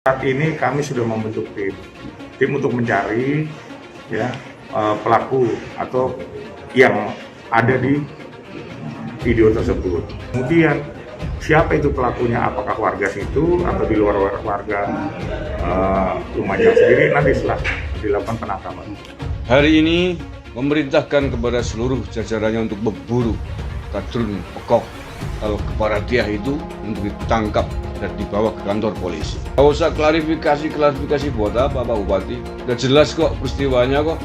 Saat ini kami sudah membentuk tim untuk mencari ya pelaku atau yang ada di video tersebut. Kemudian siapa itu pelakunya? Apakah warga situ atau di luar warga Lumajang sendiri? Nanti setelah dilakukan penangkapan. Hari ini memerintahkan kepada seluruh jajarannya untuk berburu kadrun pekok Al-Keparatiah itu untuk ditangkap dan dibawa ke kantor polisi. Gak usah klarifikasi buat apa Pak Bupati. Udah jelas kok peristiwanya kok.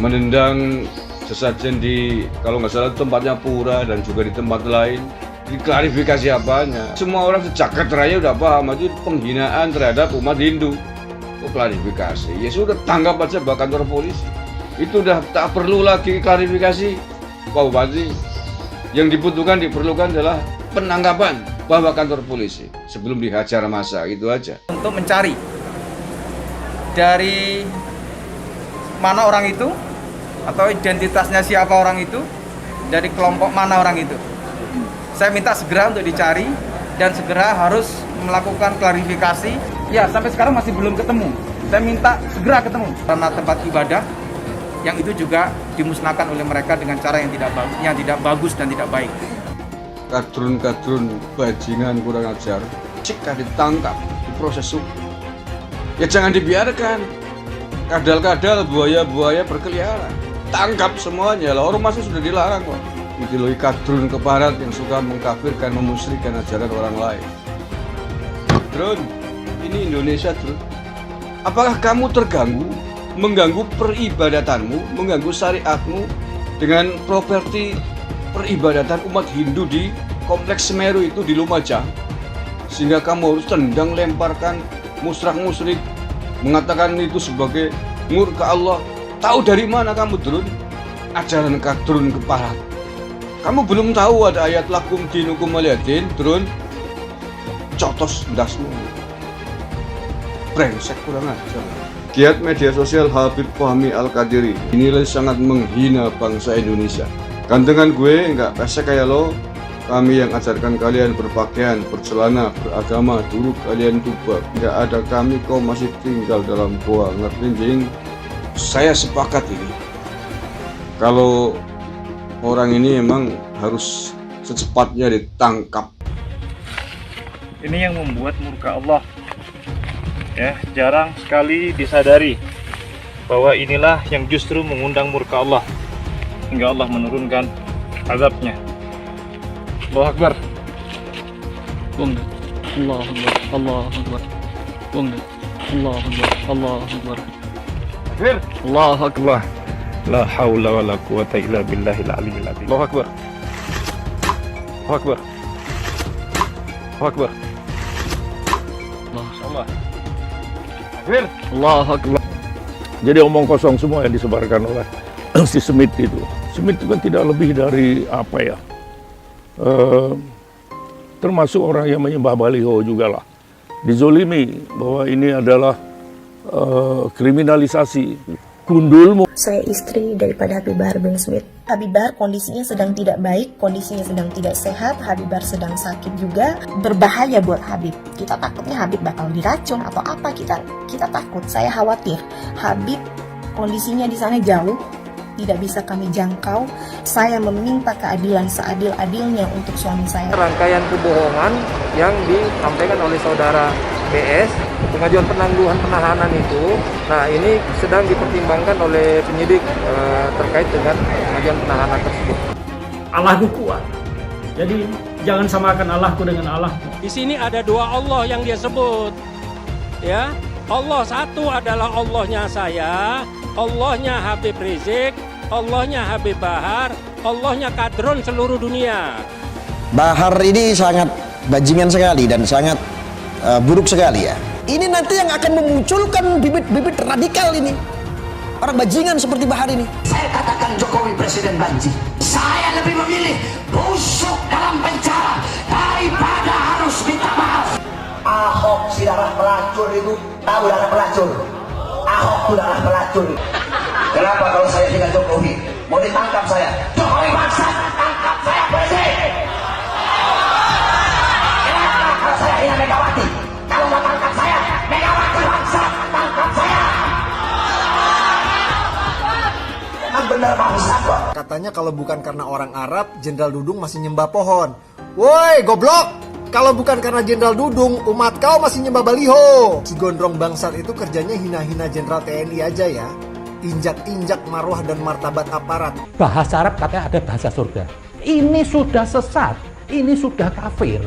Menendang sesajen di, kalau nggak salah tempatnya Pura dan juga di tempat lain. Diklarifikasi apanya? Semua orang sejagat raya udah paham itu penghinaan terhadap umat Hindu. Kok klarifikasi? Ya sudah, tangkap aja bawa kantor polisi. Itu udah tak perlu lagi klarifikasi Pak Bupati. Yang diperlukan adalah penangkapan, bawa kantor polisi sebelum dihajar massa, gitu aja. Untuk mencari dari mana orang itu atau identitasnya siapa orang itu, dari kelompok mana orang itu. Saya minta segera untuk dicari dan segera harus melakukan klarifikasi. Ya, sampai sekarang masih belum ketemu. Saya minta segera ketemu karena tempat ibadah yang itu juga dimusnahkan oleh mereka dengan cara yang tidak bagus dan tidak baik. Kadrun bajingan kurang ajar, jika ditangkap, diproses hukum. Ya jangan dibiarkan kadal-kadal, buaya-buaya berkeliaran. Tangkap semuanya lah, ormasnya sudah dilarang kok. Itu loh kadrun keparat yang suka mengkafirkan, memusyrikan ajaran orang lain. Drun, ini Indonesia, Drun. Apakah kamu terganggu, mengganggu peribadatanmu, mengganggu syariatmu dengan properti peribadatan umat Hindu di Kompleks Semeru itu di Lumajang, sehingga kamu harus tendang lemparkan musyrik mengatakan itu sebagai murka Allah? Tahu dari mana kamu, Drun? Ajaran kadrun keparat. Kamu belum tahu ada ayat lakum dinukum waliyadin, Drun? Cotos ndasmu. Brengsek kurang ajar. Giat media sosial Habib Fahmi Al-Qadiri dinilai sangat menghina bangsa Indonesia. Gantengan gue nggak pesek kayak lo. Kami yang ajarkan kalian berpakaian, bercelana, beragama, dulu kalian tuba. Nggak ada kami, kau masih tinggal dalam goa. Ngerti, jing? Saya sepakat ini. Kalau orang ini emang harus secepatnya ditangkap. Ini yang membuat murka Allah. Ya, jarang sekali disadari bahwa inilah yang justru mengundang murka Allah hingga Allah menurunkan azabnya. Allahu Akbar. Allahu Akbar. Allahu Akbar. Allahu Akbar. Allahu Akbar. Allahu Akbar. La haula wala quwata illa billahil aliyyil azim. Allahu Akbar. Allahu Akbar. Allahu Akbar. Allah. Allahu Akbar. Jadi omong kosong semua yang disebarkan oleh si Smith itu. Smith itu kan tidak lebih dari apa ya, termasuk orang yang menyembah baliho juga lah. Dizolimi bahwa ini adalah kriminalisasi. Gundulmu. Saya istri daripada Habib Bahar bin Smith. Habib Bahar kondisinya sedang tidak baik, kondisinya sedang tidak sehat, Habib Bahar sedang sakit juga, berbahaya buat Habib. Kita takutnya Habib bakal diracun atau apa, kita takut, saya khawatir. Habib kondisinya di sana jauh, tidak bisa kami jangkau. Saya meminta keadilan seadil-adilnya untuk suami saya. Rangkaian kebohongan yang disampaikan oleh saudara BS, pengajuan penangguhan penahanan itu, nah ini sedang dipertimbangkan oleh penyidik terkait dengan pengajuan penahanan tersebut. Allahku kuat, jadi jangan samakan Allahku dengan Allah. Di sini ada dua Allah yang dia sebut, ya. Allah satu adalah Allahnya saya, Allahnya Habib Rizik, Allahnya Habib Bahar, Allahnya kadrun seluruh dunia. Bahar ini sangat bajingan sekali dan sangat buruk sekali ya. Ini nanti yang akan memunculkan bibit-bibit radikal ini. Orang bajingan seperti Bahar ini. Saya katakan Jokowi presiden banci. Saya lebih memilih busuk dalam penjara daripada harus minta maaf. Ahok si darah pelacur itu, tahu darah pelacur? Ahok itu darah pelacur. Kenapa kalau saya dengan Jokowi mau ditangkap saya? Jokowi maksa tangkap saya presiden. Kenapa kalau saya dengan Megawati? Kalau mau tangkap saya saudara bangsa kok. Katanya kalau bukan karena orang Arab, Jenderal Dudung masih nyembah pohon. Woi, goblok! Kalau bukan karena Jenderal Dudung, umat kau masih nyembah baliho. Si gondrong bangsat itu kerjanya hina-hina Jenderal TNI aja ya. Injak-injak marwah dan martabat aparat. Bahasa Arab katanya ada bahasa surga. Ini sudah sesat, ini sudah kafir.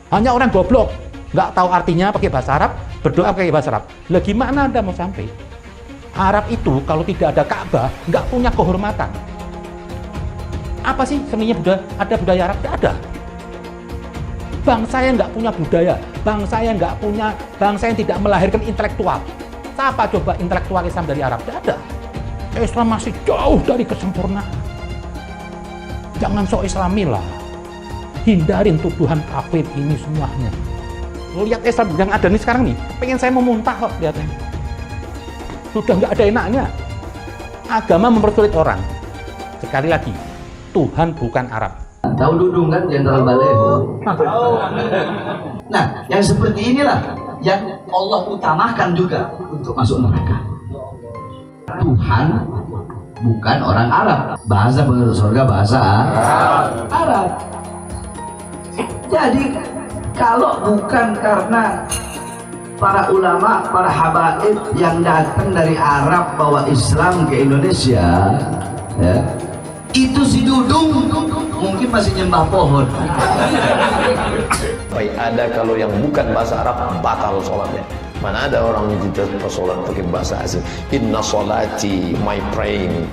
Hanya orang goblok, nggak tahu artinya pakai bahasa Arab, berdoa pakai bahasa Arab. Lah gimana Anda mau sampai? Arab itu kalau tidak ada Ka'bah, nggak punya kehormatan. Apa sih seninya ada budaya Arab? Tidak ada. Bangsa yang nggak punya budaya, bangsa yang tidak melahirkan intelektual. Siapa coba intelektual Islam dari Arab? Tidak ada. Islam masih jauh dari kesempurnaan. Jangan sok Islami lah. Hindarin tuduhan kafir ini semuanya. Lihat Islam yang ada nih sekarang nih, pengen saya memuntah kok lihatnya. Sudah nggak ada enaknya. Agama mempersulit orang. Sekali lagi, Tuhan bukan Arab. Tahu Dudung kan, Jenderal Baleho. Nah, yang seperti inilah yang Allah utamakan juga untuk masuk neraka. Tuhan bukan orang Arab. Bahasa penghuni surga bahasa Arab. Jadi kalau bukan karena para ulama, para habaib yang datang dari Arab bawa Islam ke Indonesia, ya, itu si Dudung mungkin masih nyembah pohon. Baik, ada kalau yang bukan bahasa Arab batal sholatnya. Mana ada orang yang tidak sholat pakai bahasa asing. Inna sholati, my praying,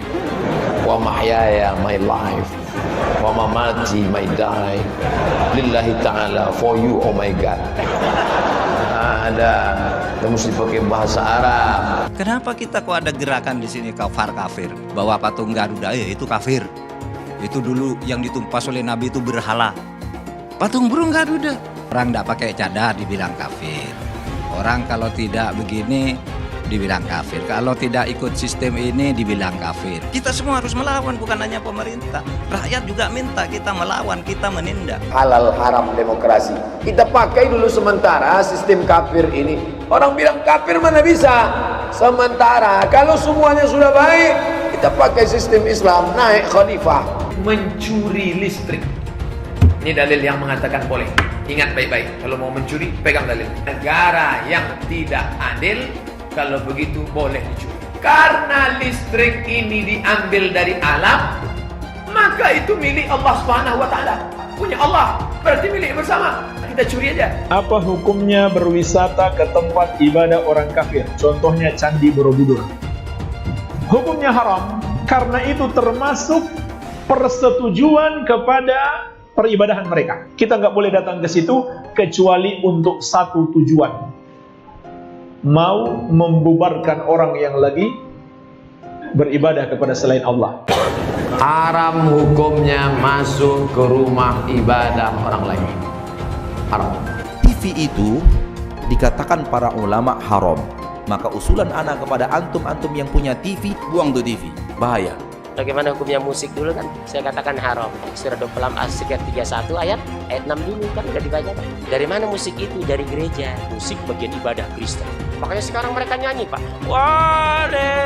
wa mahyaya, my life, wa mamati, my die, lillahi ta'ala, for you, oh my God. Ada mesti pakai bahasa Arab. Kenapa kita kok ada gerakan di sini kafir? Bahwa patung Garuda itu kafir. Itu dulu yang ditumpas oleh Nabi itu berhala. Patung burung Garuda. Orang tidak pakai cadar dibilang kafir. Orang kalau tidak begini dibilang kafir. Kalau tidak ikut sistem ini dibilang kafir. Kita semua harus melawan, bukan hanya pemerintah. Rakyat juga minta kita melawan, kita menindak. Halal haram demokrasi. Kita pakai dulu sementara sistem kafir ini. Orang bilang kafir mana bisa. Sementara kalau semuanya sudah baik, kita pakai sistem Islam, naik khalifah. Mencuri listrik. Ini dalil yang mengatakan boleh. Ingat baik-baik, kalau mau mencuri, pegang dalil. Negara yang tidak adil, kalau begitu boleh dicuri. Karena listrik ini diambil dari alam, maka itu milik Allah Subhanahu wa Ta'ala. Punya Allah, berarti milik bersama. Kita curi aja. Apa hukumnya berwisata ke tempat ibadah orang kafir? Contohnya Candi Borobudur. Hukumnya haram, karena itu termasuk persetujuan kepada peribadahan mereka. Kita nggak boleh datang ke situ kecuali untuk satu tujuan. Mau membubarkan orang yang lagi beribadah kepada selain Allah. Haram hukumnya masuk ke rumah ibadah orang lain. Haram. TV itu dikatakan para ulama haram. Maka usulan anak kepada antum-antum yang punya TV, buang tuh TV. Bahaya. Bagaimana hukumnya musik dulu kan? Saya katakan haram. Surah 26 As-Sikat 31 ayat 6 dulu kan udah dibaca. Dari mana musik itu? Dari gereja. Musik bagian ibadah Kristen. Makanya sekarang mereka nyanyi, Pak. Haleluya,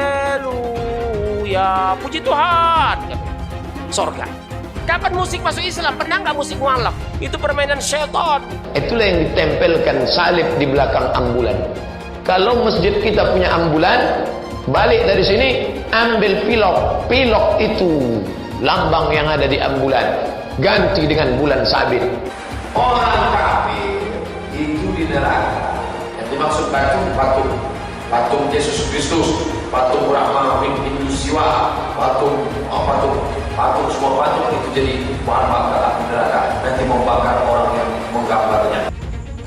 puji Tuhan. Sorga. Kapan musik masuk Islam? Pernah nggak musik mualaf? Itu permainan syaitan. Itulah yang ditempelkan salib di belakang ambulan. Kalau masjid kita punya ambulan, balik dari sini ambil pilok. Pilok itu lambang yang ada di ambulan, ganti dengan bulan sabit. Orang kafir itu di neraka. Yang dimaksud patung Yesus Kristus, patung Brahma, Hindu Siwa, patung semua patung itu jadi bahan bakar di neraka. Nanti membakar orang yang menggambarnya.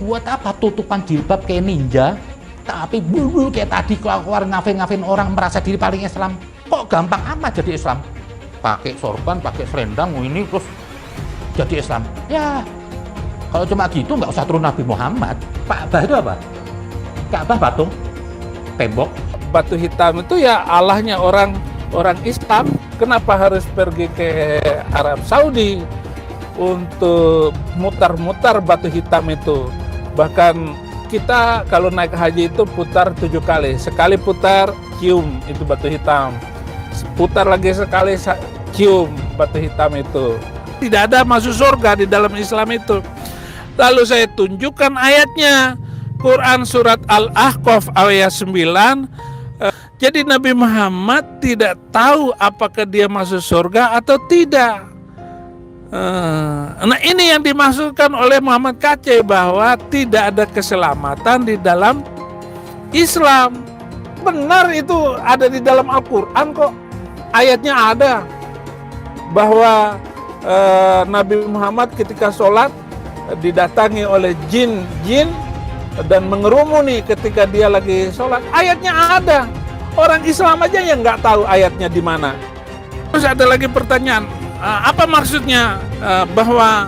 Buat apa tutupan jilbab kayak ninja? Tapi bulbul kayak tadi keluar ngafin orang merasa diri paling Islam. Kok gampang amat jadi Islam? Pakai sorban, pakai selendang, ini terus jadi Islam. Ya, kalau cuma gitu nggak usah turun Nabi Muhammad. Ka'bah itu apa? Ka'bah patung, tembok. Batu hitam itu ya Allahnya orang Islam. Kenapa harus pergi ke Arab Saudi untuk mutar-mutar batu hitam itu? Bahkan kita kalau naik haji itu putar 7 kali. Sekali putar, cium itu batu hitam. putar lagi sekali, cium batu hitam itu. Tidak ada masuk surga di dalam Islam itu. Lalu saya tunjukkan ayatnya, Quran surat Al-Ahqaf ayat 9. Jadi Nabi Muhammad tidak tahu apakah dia masuk surga atau tidak. Nah ini yang dimaksudkan oleh Muhammad Kacei, bahwa tidak ada keselamatan di dalam Islam. Benar, itu ada di dalam Al-Quran kok. Ayatnya ada bahwa Nabi Muhammad ketika sholat didatangi oleh jin dan mengerumuni ketika dia lagi sholat. Ayatnya ada. Orang Islam aja yang nggak tahu ayatnya di mana. Terus ada lagi pertanyaan, apa maksudnya bahwa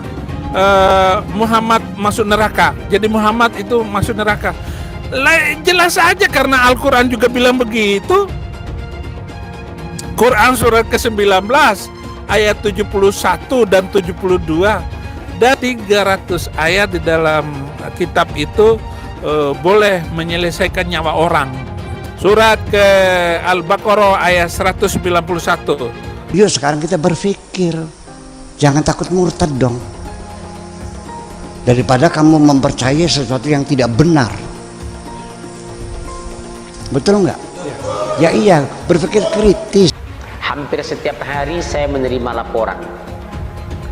Muhammad masuk neraka? Jadi Muhammad itu masuk neraka? Jelas aja karena Al-Quran juga bilang begitu. Quran surat ke-19 ayat 71 dan 72 dan 300 ayat di dalam kitab itu boleh menyelesaikan nyawa orang. Surat ke Al-Baqarah ayat 191. Yuk sekarang kita berpikir, jangan takut murtad dong. Daripada kamu mempercayai sesuatu yang tidak benar. Betul nggak? Ya iya, berpikir kritis. Hampir setiap hari saya menerima laporan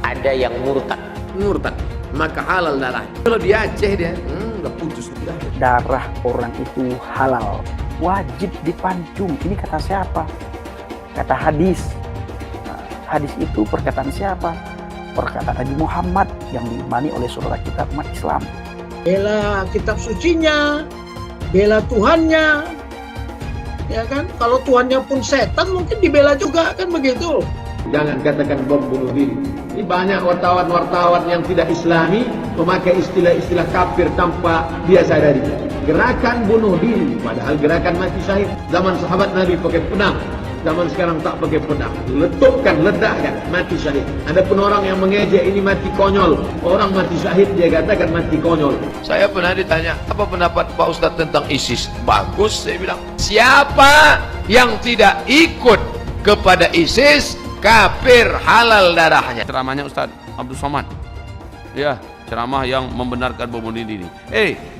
ada yang murtad, maka halal darah. Kalau di Aceh dia udah putus sudah. Darah orang itu halal, wajib dipancung. Ini kata siapa? Kata hadis. Hadis itu perkataan siapa? Perkataan Nabi Muhammad yang diimani oleh saudara kita umat Islam. Bela kitab sucinya, bela Tuhannya. Ya kan, kalau Tuhannya pun setan mungkin dibela juga, kan begitu. Jangan katakan bom bunuh diri. Ini banyak wartawan-wartawan yang tidak islami memakai istilah-istilah kafir tanpa dia sadari. Gerakan bunuh diri, padahal gerakan mati syahid. Zaman sahabat Nabi pakai pedang, zaman sekarang tak pakai pedang. Letupkan, ledakkan, mati syahid. Ada pun orang yang mengejek ini mati konyol. Orang mati syahid dia katakan mati konyol. Saya pernah ditanya, apa pendapat Pak Ustadz tentang ISIS? Bagus, saya bilang. Siapa yang tidak ikut kepada ISIS, kafir, halal darahnya. Ceramahnya Ustadz Abdul Somad. Ya, ceramah yang membenarkan bom bunuh diri.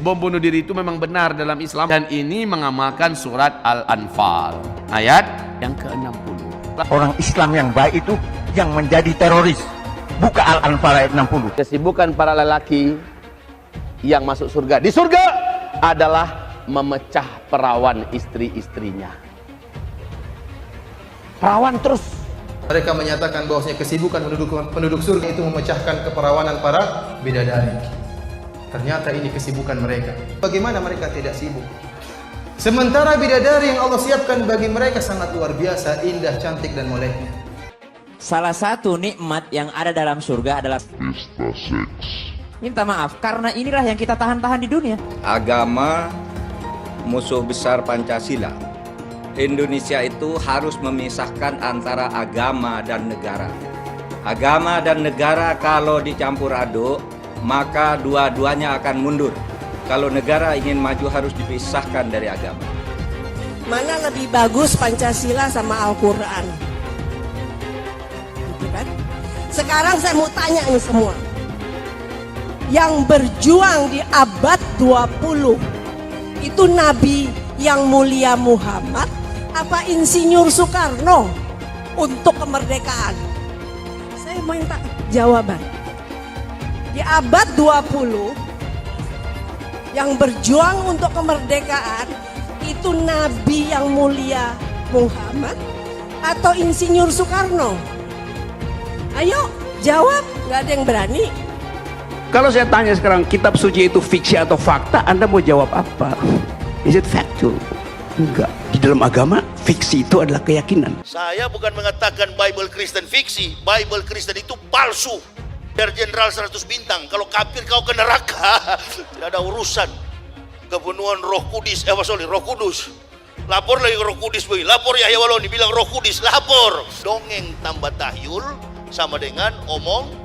Bom bunuh diri itu memang benar dalam Islam, dan ini mengamalkan surat Al-Anfal ayat yang ke-60. Orang Islam yang baik itu yang menjadi teroris. Buka Al-Anfal ayat 60. Kesibukan para lelaki yang masuk surga di surga adalah memecah perawan istri-istrinya. Perawan terus. Mereka menyatakan bahwasanya kesibukan penduduk surga itu memecahkan keperawanan para bidadari. Ternyata ini kesibukan mereka. Bagaimana mereka tidak sibuk? Sementara bidadari yang Allah siapkan bagi mereka sangat luar biasa, indah, cantik, dan moleknya. Salah satu nikmat yang ada dalam surga adalah pesta seks. Minta maaf, karena inilah yang kita tahan-tahan di dunia. Agama musuh besar Pancasila. Indonesia itu harus memisahkan antara agama dan negara. Agama dan negara kalau dicampur aduk, maka dua-duanya akan mundur. Kalau negara ingin maju harus dipisahkan dari agama. Mana lebih bagus Pancasila sama Al-Quran? Gitu kan? Sekarang saya mau tanya ini semua. Yang berjuang di abad 20 itu Nabi yang mulia Muhammad apa Insinyur Soekarno untuk kemerdekaan? Saya minta jawaban. Di abad 20 yang berjuang untuk kemerdekaan itu Nabi yang mulia Muhammad atau Insinyur Soekarno? Ayo jawab, nggak ada yang berani. Kalau saya tanya sekarang, kitab suci itu fiksi atau fakta, Anda mau jawab apa? Is it factual? Enggak. Di dalam agama, fiksi itu adalah keyakinan. Saya bukan mengatakan Bible Kristen fiksi. Bible Kristen itu palsu. Dari Jenderal 100 bintang. Kalau kafir kau ke neraka. Tidak ada urusan. Kepenuhan Roh Kudus. Roh Kudus. Lapor lagi Roh Kudus. Lapor Yahya Waloni bilang Roh Kudus. Lapor. Dongeng tambah tahyul sama dengan omong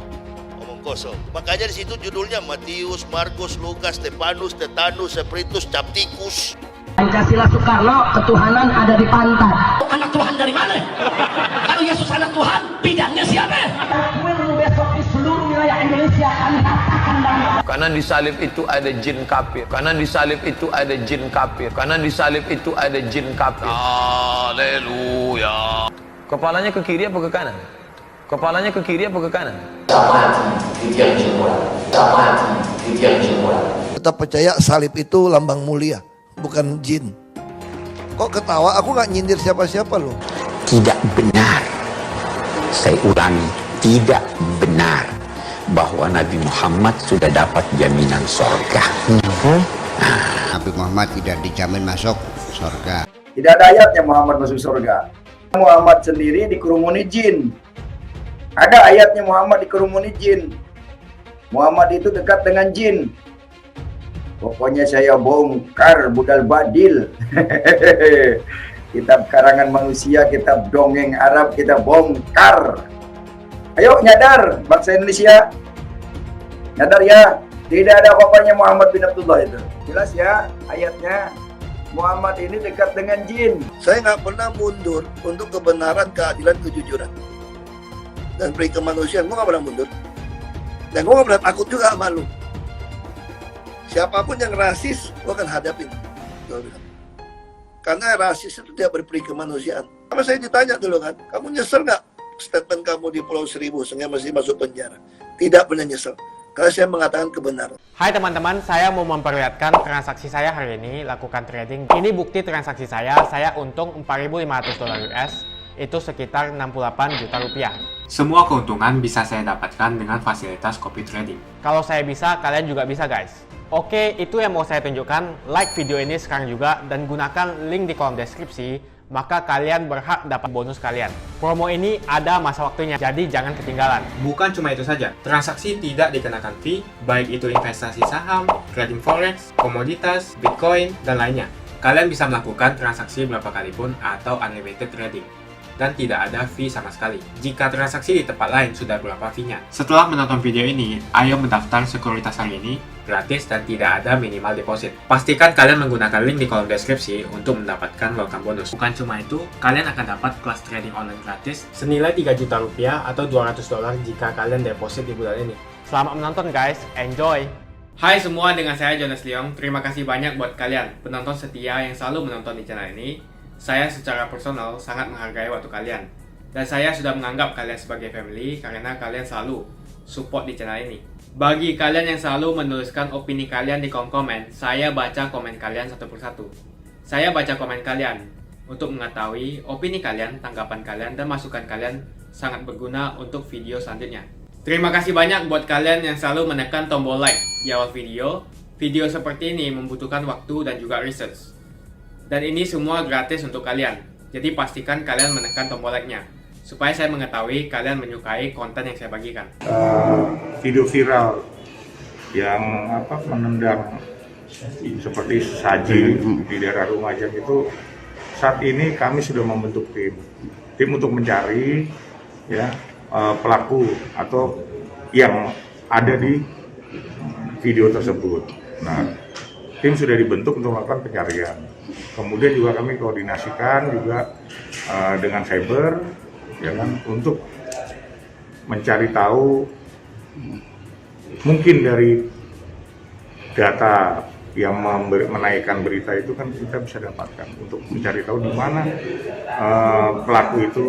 kosong. Makanya di situ judulnya Matius, Markus, Lukas, Stefanus, Tetanus, Spiritus, Captikus. Pancasila Soekarno, ketuhanan ada di pantat. Anak Tuhan dari mana? siapa? Besok di seluruh wilayah Indonesia kami katakan bahwa Karena di salib itu ada jin kafir. Karena di salib itu ada jin kafir. Karena di salib itu ada jin kafir. Haleluya. Kepalanya ke kiri apa ke kanan? Kepalanya ke kiri apa ke kanan? Kita percaya salib itu lambang mulia, bukan jin. Kok ketawa? Aku nggak nyindir siapa-siapa loh. Tidak benar. Saya ulangi, tidak benar bahwa Nabi Muhammad sudah dapat jaminan surga. Nabi Muhammad tidak dijamin masuk surga. Tidak ada ayatnya Muhammad masuk surga. Muhammad sendiri dikerumuni jin. Ada ayatnya Muhammad dikerumuni jin. Muhammad itu dekat dengan jin. Pokoknya saya bongkar budal badil. Kitab karangan manusia, kitab dongeng Arab kita bongkar. Ayo nyadar bangsa Indonesia. Nyadar ya, tidak ada apa-apanya Muhammad bin Abdullah itu. Jelas ya ayatnya. Muhammad ini dekat dengan jin. Saya nggak pernah mundur untuk kebenaran, keadilan, kejujuran, dan peri kemanusiaan. Gue nggak pernah mundur. Dan gue nggak pernah takut juga sama lu. Siapapun yang rasis, gue akan hadapin. Gue bilang. Karena rasis itu tidak berperi kemanusiaan. Sama saya ditanya dulu kan, kamu nyesel nggak statement kamu di Pulau Seribu sehingga masih masuk penjara? Tidak pernah nyesel. Karena saya mengatakan kebenaran. Hai teman-teman, saya mau memperlihatkan transaksi saya hari ini lakukan trading. Ini bukti transaksi saya untung $4.500 US, itu sekitar 68 juta rupiah. Semua keuntungan bisa saya dapatkan dengan fasilitas copy trading. Kalau saya bisa, kalian juga bisa guys. Oke, itu yang mau saya tunjukkan. Like video ini sekarang juga dan gunakan link di kolom deskripsi, maka kalian berhak dapat bonus kalian. Promo ini ada masa waktunya, jadi jangan ketinggalan. Bukan cuma itu saja, transaksi tidak dikenakan fee, baik itu investasi saham, trading forex, komoditas, bitcoin, dan lainnya. Kalian bisa melakukan transaksi berapa kali pun atau unlimited trading. Dan tidak ada fee sama sekali. Jika transaksi di tempat lain sudah berapa fee-nya. Setelah menonton video ini, ayo mendaftar sekuritas hari ini, gratis dan tidak ada minimal deposit. Pastikan kalian menggunakan link di kolom deskripsi untuk mendapatkan welcome bonus. Bukan cuma itu, kalian akan dapat kelas trading online gratis senilai 3 juta rupiah atau $200 jika kalian deposit di bulan ini. Selamat menonton guys, enjoy! Hai semua, dengan saya Jonas Leong. Terima kasih banyak buat kalian, penonton setia yang selalu menonton di channel ini. Saya secara personal sangat menghargai waktu kalian. Dan saya sudah menganggap kalian sebagai family karena kalian selalu support di channel ini. Bagi kalian yang selalu menuliskan opini kalian di kolom komen, saya baca komen kalian satu persatu. Saya baca komen kalian untuk mengetahui opini kalian, tanggapan kalian, dan masukan kalian sangat berguna untuk video selanjutnya. Terima kasih banyak buat kalian yang selalu menekan tombol like di awal video. Video seperti ini membutuhkan waktu dan juga research. Dan ini semua gratis untuk kalian. Jadi pastikan kalian menekan tombol like-nya supaya saya mengetahui kalian menyukai konten yang saya bagikan. Video viral yang menendang seperti saji di daerah Lumajang itu, saat ini kami sudah membentuk tim untuk mencari ya pelaku atau yang ada di video tersebut. Nah, tim sudah dibentuk untuk melakukan pencarian. Kemudian juga kami koordinasikan juga dengan cyber, ya kan, untuk mencari tahu mungkin dari data yang menaikkan berita itu kan kita bisa dapatkan untuk mencari tahu di mana pelaku itu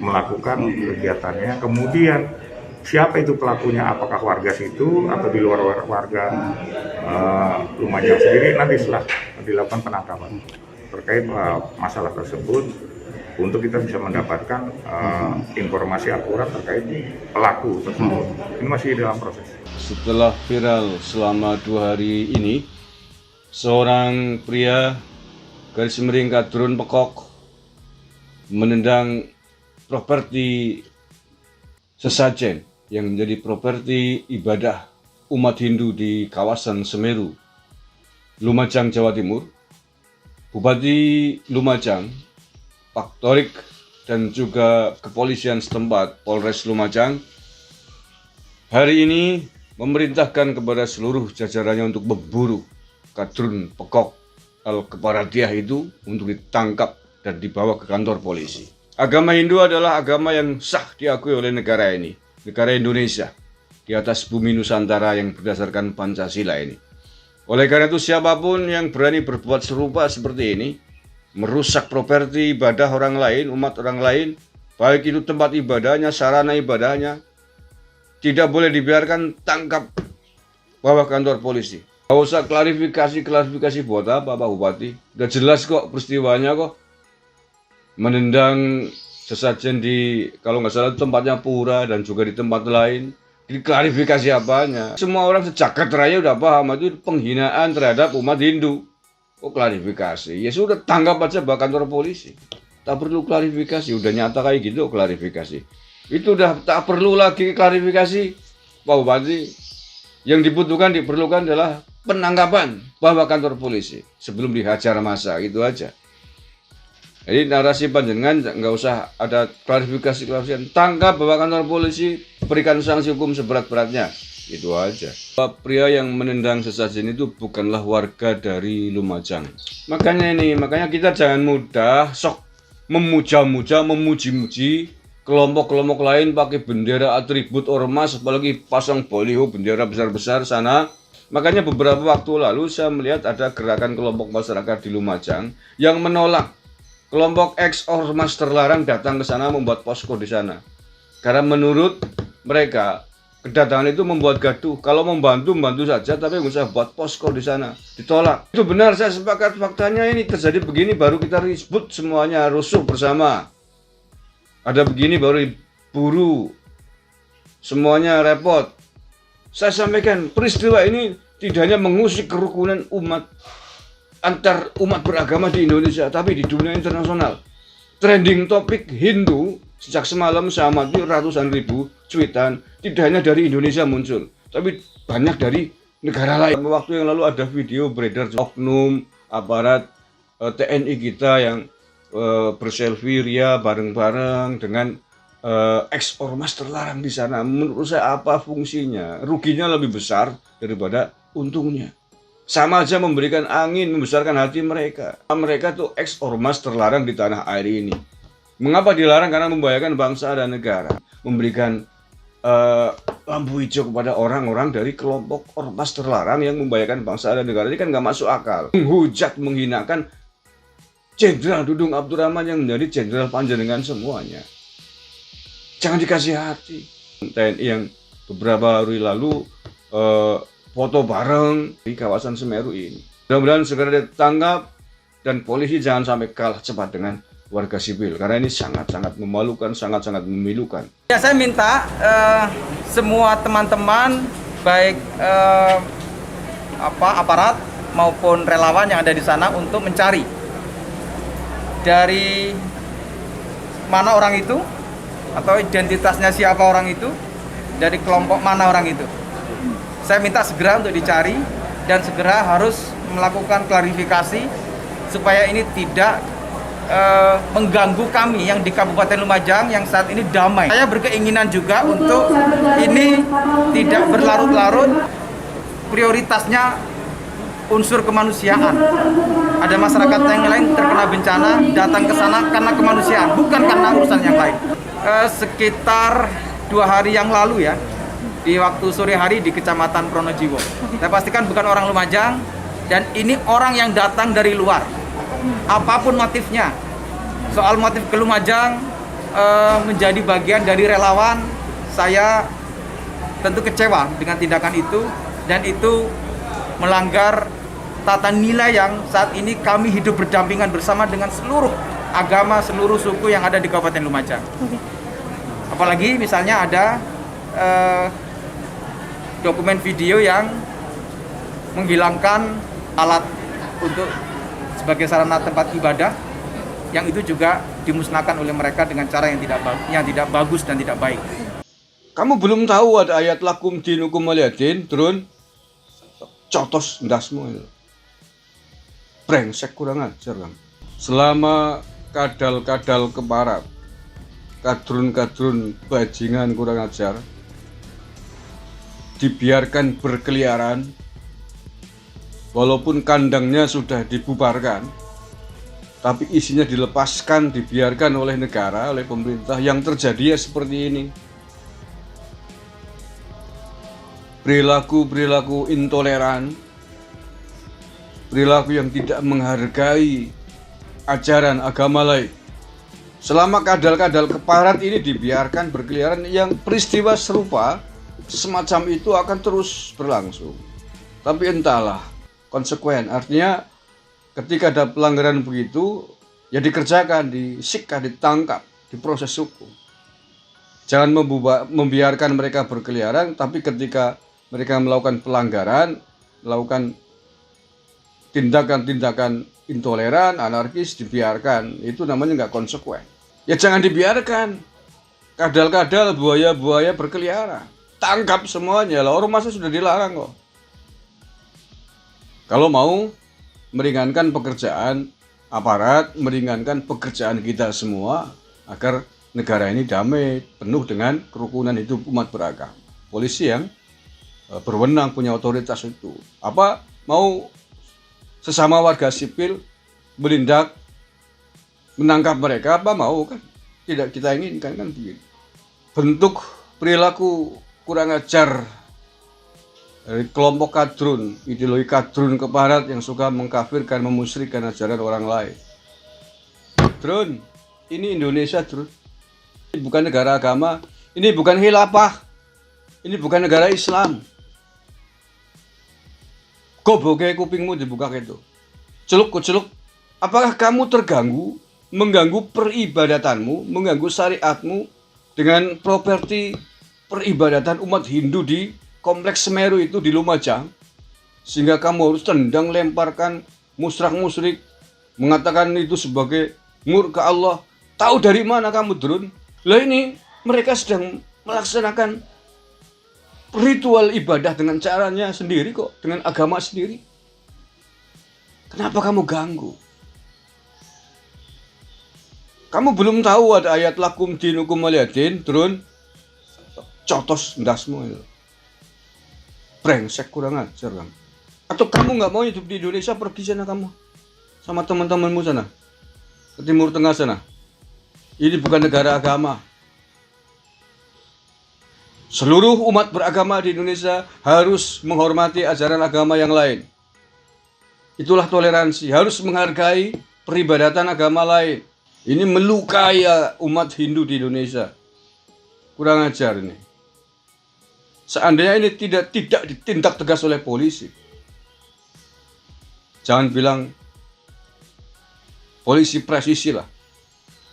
melakukan kegiatannya. Kemudian siapa itu pelakunya, apakah warga situ atau di luar warga Lumajang sendiri, nanti setelah dilakukan penangkapan terkait masalah tersebut untuk kita bisa mendapatkan informasi akurat terkait pelaku tersebut. Ini masih dalam proses. Setelah viral selama 2 hari ini, seorang pria garis miring Kadrun Pekok menendang properti sesajen yang menjadi properti ibadah umat Hindu di kawasan Semeru, Lumajang, Jawa Timur. Bupati Lumajang, Pak Torik, dan juga kepolisian setempat Polres Lumajang hari ini memerintahkan kepada seluruh jajarannya untuk memburu Kadrun Pekok Al-Keparadiah itu untuk ditangkap dan dibawa ke kantor polisi. Agama Hindu adalah agama yang sah diakui oleh negara ini, negara Indonesia, di atas bumi Nusantara yang berdasarkan Pancasila ini. Oleh karena itu siapapun yang berani berbuat serupa seperti ini, merusak properti ibadah orang lain, umat orang lain, baik itu tempat ibadahnya, sarana ibadahnya, tidak boleh dibiarkan tangkap bawah kantor polisi. Gak usah klarifikasi buat apa Pak Bupati? Udah jelas kok peristiwanya kok. Menendang sesajen di, kalau nggak salah tempatnya Pura dan juga di tempat lain. Klarifikasi apanya? Semua orang sejagat raya udah paham itu penghinaan terhadap umat Hindu. Oh klarifikasi? Ya sudah tangkap aja bawah kantor polisi. Tak perlu klarifikasi, udah nyata kayak gitu klarifikasi. Itu udah tak perlu lagi klarifikasi Pak Bupati. Yang diperlukan adalah penangkapan bawah kantor polisi sebelum dihajar massa, gitu aja. Jadi narasi panjenengan nggak usah ada klarifikasi, tangkap bawah kantor polisi, berikan sanksi hukum seberat-beratnya, itu aja. Pria yang menendang sesajen itu bukanlah warga dari Lumajang. Makanya kita jangan mudah sok memuja-muja, memuji-muji kelompok-kelompok lain pakai bendera atribut ormas, apalagi pasang baliho bendera besar-besar sana. Makanya beberapa waktu lalu saya melihat ada gerakan kelompok masyarakat di Lumajang yang menolak kelompok ex-ormas terlarang datang ke sana membuat posko di sana. Karena menurut mereka kedatangan itu membuat gaduh. Kalau membantu saja, tapi nggak usah buat posko di sana. Ditolak. Itu benar, saya sepakat. Faktanya ini terjadi begini baru kita ribut semuanya, rusuh bersama. Ada begini baru diburu, semuanya repot. Saya sampaikan peristiwa ini tidak hanya mengusik kerukunan umat antar umat beragama di Indonesia, tapi di dunia internasional. Trending topik Hindu sejak semalam saya amati ratusan ribu cuitan, tidak hanya dari Indonesia muncul, tapi banyak dari negara lain. Waktu yang lalu ada video beredar oknum aparat TNI kita yang berselfie ria bareng-bareng dengan ex-ormas terlarang di sana. Menurut saya apa fungsinya? Ruginya lebih besar daripada untungnya. Sama aja memberikan angin, membesarkan hati mereka. Mereka tuh ex-ormas terlarang di tanah air ini. Mengapa dilarang? Karena membahayakan bangsa dan negara. Memberikan lampu hijau kepada orang-orang dari kelompok ormas terlarang yang membahayakan bangsa dan negara. Ini kan nggak masuk akal. Menghujat, menghinakan Jenderal Dudung Abdurrahman yang menjadi jenderal panjenengan semuanya. Jangan dikasih hati. TNI yang beberapa hari lalu foto bareng di kawasan Semeru ini. Mudah-mudahan segera ditangkap dan polisi jangan sampai kalah cepat dengan warga sipil. Karena ini sangat-sangat memalukan, sangat-sangat memilukan. Ya, saya minta semua teman-teman baik aparat maupun relawan yang ada di sana untuk mencari dari mana orang itu atau identitasnya siapa orang itu, dari kelompok mana orang itu. Saya minta segera untuk dicari dan segera harus melakukan klarifikasi supaya ini tidak mengganggu kami yang di Kabupaten Lumajang yang saat ini damai. Saya berkeinginan juga untuk ini tidak berlarut-larut, prioritasnya unsur kemanusiaan. Ada masyarakat yang lain terkena bencana, datang ke sana karena kemanusiaan, bukan karena urusan yang lain. Sekitar 2 hari yang lalu ya, di waktu sore hari di Kecamatan Pronojiwo. Saya pastikan bukan orang Lumajang dan ini orang yang datang dari luar. Apapun motifnya, soal motif ke Lumajang menjadi bagian dari relawan, saya tentu kecewa dengan tindakan itu dan itu melanggar tata nilai yang saat ini kami hidup berdampingan bersama dengan seluruh agama, seluruh suku yang ada di Kabupaten Lumajang. Apalagi misalnya ada dokumen video yang menghilangkan alat untuk sebagai sarana tempat ibadah, yang itu juga dimusnahkan oleh mereka dengan cara yang tidak bagus dan tidak baik. Kamu belum tahu ada ayat lakum dinukum waliyadin, turun cotos ndasmu itu. Brengsek, kurang ajar kan. Selama kadal-kadal keparat, kadrun-kadrun bajingan kurang ajar dibiarkan berkeliaran walaupun kandangnya sudah dibubarkan, tapi isinya dilepaskan, dibiarkan oleh negara, oleh pemerintah. Yang terjadi ya seperti ini. Perilaku-perilaku intoleran, perilaku yang tidak menghargai ajaran agama lain. Selama kadal-kadal keparat ini dibiarkan berkeliaran, yang peristiwa serupa semacam itu akan terus berlangsung. Tapi entahlah, konsekuen. Artinya ketika ada pelanggaran begitu, ya dikerjakan, disiksa, ditangkap, diproses hukum. Jangan membiarkan mereka berkeliaran, tapi ketika mereka melakukan pelanggaran, melakukan tindakan-tindakan intoleran, anarkis, dibiarkan. Itu namanya nggak konsekuen. Ya jangan dibiarkan. Kadal-kadal, buaya-buaya berkeliaran. Tangkap semuanya lah, ormasnya sudah dilarang kok. Kalau mau meringankan pekerjaan aparat, meringankan pekerjaan kita semua, agar negara ini damai, penuh dengan kerukunan hidup umat beragama. Polisi yang berwenang, punya otoritas itu. Apa mau sesama warga sipil menindak, menangkap mereka, apa mau kan? Tidak kita inginkan kan begitu. Bentuk perilaku kurang ajar dari kelompok kadrun, ideologi kadrun keparat yang suka mengkafirkan, memusyrikan ajaran orang lain. Drun, ini Indonesia, Drun. Ini bukan negara agama, ini bukan khilafah, ini bukan negara Islam. Goboke kupingmu dibuka gitu. Celuk. Apakah kamu terganggu, mengganggu peribadatanmu, mengganggu syariatmu dengan properti peribadatan umat Hindu di Kompleks Semeru itu di Lumajang, sehingga kamu harus tendang lemparkan musyrik mengatakan itu sebagai murka Allah? Tahu dari mana kamu, Drun? Lah ini mereka sedang melaksanakan ritual ibadah dengan caranya sendiri kok, dengan agama sendiri. Kenapa kamu ganggu? Kamu belum tahu ada ayat lakum dinukum waliyadin, Drun? Cotos ndasmu itu. Brengsek, kurang ajar kamu. Atau kamu nggak mau hidup di Indonesia, pergi sana kamu sama teman-temanmu sana ke Timur Tengah sana. Ini bukan negara agama. Seluruh umat beragama di Indonesia harus menghormati ajaran agama yang lain. Itulah toleransi, harus menghargai peribadatan agama lain. Ini melukai umat Hindu di Indonesia. Kurang ajar ini. Seandainya ini tidak ditindak tegas oleh polisi, jangan bilang polisi presisi lah.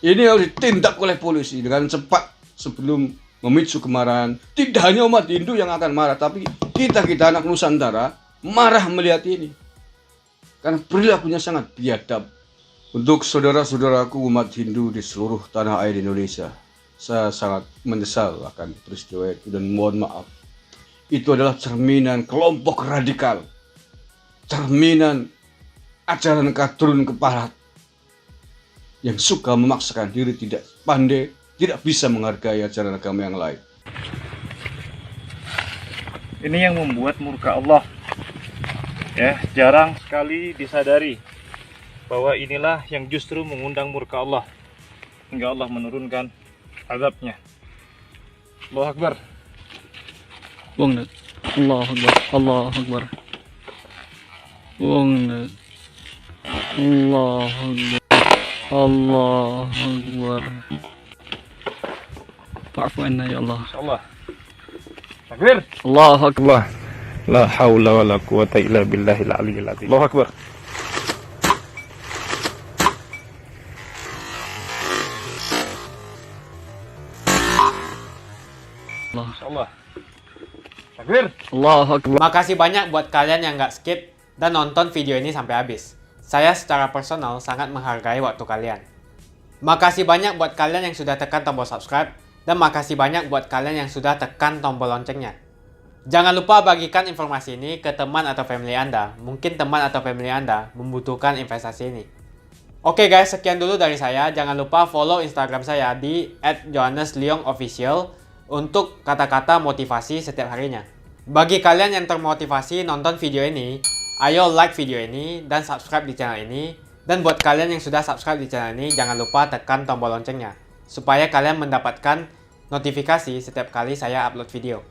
Ini harus ditindak oleh polisi dengan cepat sebelum memicu kemarahan. Tidak hanya umat Hindu yang akan marah, tapi kita anak Nusantara marah melihat ini. Karena perilakunya sangat biadab. Untuk saudara-saudaraku umat Hindu di seluruh tanah air Indonesia, saya sangat menyesal akan peristiwa itu dan mohon maaf. Itu adalah cerminan kelompok radikal, cerminan ajaran kadrun keparat yang suka memaksakan diri, tidak pandai, tidak bisa menghargai ajaran agama yang lain. Ini yang membuat murka Allah. Ya, jarang sekali disadari bahwa inilah yang justru mengundang murka Allah hingga Allah menurunkan azabnya. Allahu Akbar. Allahu Akbar. Allahu Akbar. Allahu Akbar. Allahu Akbar. Fa'fu anna ya Allah. Insyaallah. Takbir. Allahu Akbar. La haula wala quwata illa billahil aliyyil azim. Allahu Akbar. Allah. Takbir. Allahu Akbar. Makasih banyak buat kalian yang nggak skip dan nonton video ini sampai habis. Saya secara personal sangat menghargai waktu kalian. Makasih banyak buat kalian yang sudah tekan tombol subscribe, dan makasih banyak buat kalian yang sudah tekan tombol loncengnya. Jangan lupa bagikan informasi ini ke teman atau family Anda. Mungkin teman atau family Anda membutuhkan investasi ini. Oke guys, sekian dulu dari saya. Jangan lupa follow Instagram saya di @johannesleongofficial untuk kata-kata motivasi setiap harinya. Bagi kalian yang termotivasi nonton video ini, ayo like video ini dan subscribe di channel ini. Dan buat kalian yang sudah subscribe di channel ini, jangan lupa tekan tombol loncengnya, supaya kalian mendapatkan notifikasi setiap kali saya upload video.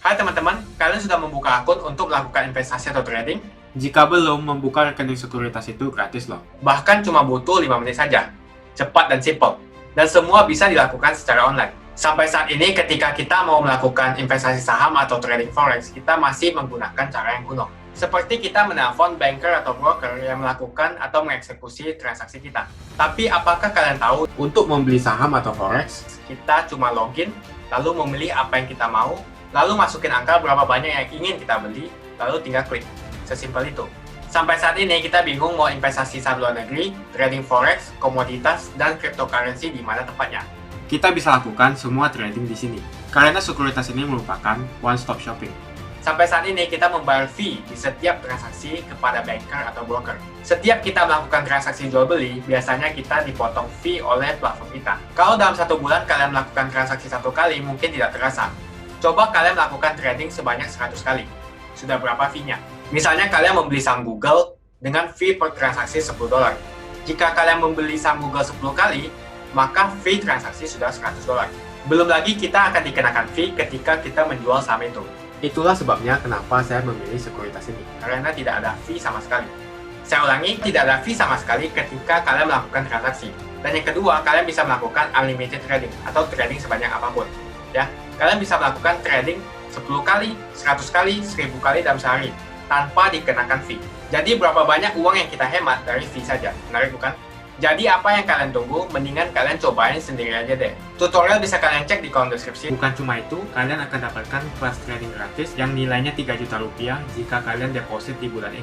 Hai teman-teman, kalian sudah membuka akun untuk melakukan investasi atau trading? Jika belum, membuka rekening sekuritas itu gratis loh. Bahkan cuma butuh 5 menit saja. Cepat dan simple. Dan semua bisa dilakukan secara online. Sampai saat ini ketika kita mau melakukan investasi saham atau trading forex, kita masih menggunakan cara yang kuno. Seperti kita menelpon banker atau broker yang melakukan atau mengeksekusi transaksi kita. Tapi apakah kalian tahu, untuk membeli saham atau forex, kita cuma login, lalu memilih apa yang kita mau, lalu masukin angka berapa banyak yang ingin kita beli, lalu tinggal klik. Sesimpel itu. Sampai saat ini kita bingung mau investasi saham luar negeri, trading forex, komoditas, dan cryptocurrency di mana tempatnya. Kita bisa lakukan semua trading di sini, karena sekuritas ini merupakan one-stop shopping. Sampai saat ini kita membayar fee di setiap transaksi kepada banker atau broker. Setiap kita melakukan transaksi jual beli, biasanya kita dipotong fee oleh platform kita. Kalau dalam 1 bulan kalian melakukan transaksi 1 kali, mungkin tidak terasa. Coba kalian melakukan trading sebanyak 100 kali. Sudah berapa fee-nya? Misalnya kalian membeli saham Google dengan fee per transaksi $10. Jika kalian membeli saham Google 10 kali, maka fee transaksi sudah $100. Belum lagi kita akan dikenakan fee ketika kita menjual saham itu. Itulah sebabnya kenapa saya memilih sekuritas ini, karena tidak ada fee sama sekali. Saya ulangi, tidak ada fee sama sekali ketika kalian melakukan transaksi. Dan yang kedua, kalian bisa melakukan unlimited trading atau trading sebanyak apapun. Ya, kalian bisa melakukan trading 10 kali, 100 kali, 1000 kali dalam sehari tanpa dikenakan fee. Jadi berapa banyak uang yang kita hemat dari fee saja? Menarik bukan? Jadi apa yang kalian tunggu? Mendingan kalian cobain sendiri aja deh. Tutorial bisa kalian cek di kolom deskripsi. Bukan cuma itu, kalian akan dapatkan kelas trading gratis yang nilainya 3 juta rupiah jika kalian deposit di bulan ini.